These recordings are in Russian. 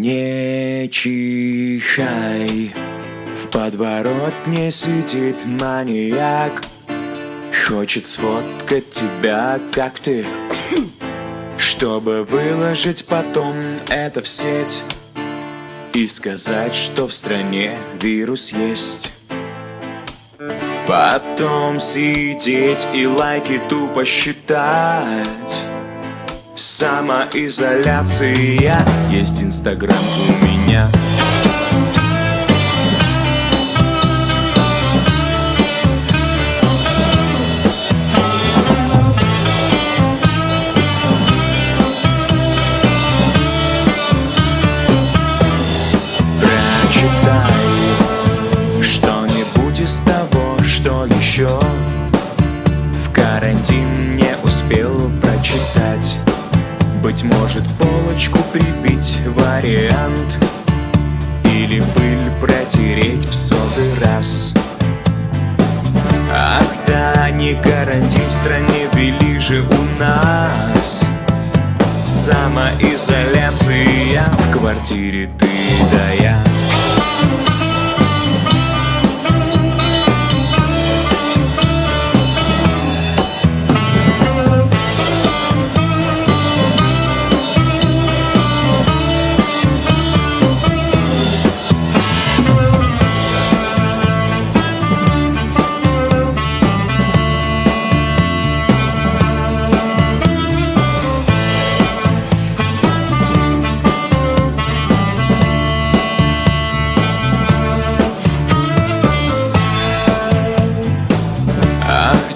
Не чихай, в подворотне сидит маньяк. Хочет сфоткать тебя, как ты, чтобы выложить потом это в сеть и сказать, что в стране вирус есть. Потом сидеть и лайки тупо считать. Самоизоляция, есть Инстаграм у меня. Прочитай что-нибудь из того, что еще в карантин не успел прочитать. Быть может, полочку прибить вариант, или пыль протереть в 100-й раз. Ах да, не карантин в стране ввели же у нас. Самоизоляция в квартире ты да я.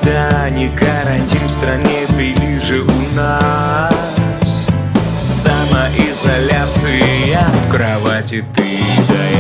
Да, не карантин в стране ввели же у нас. Самоизоляция в кровати ты да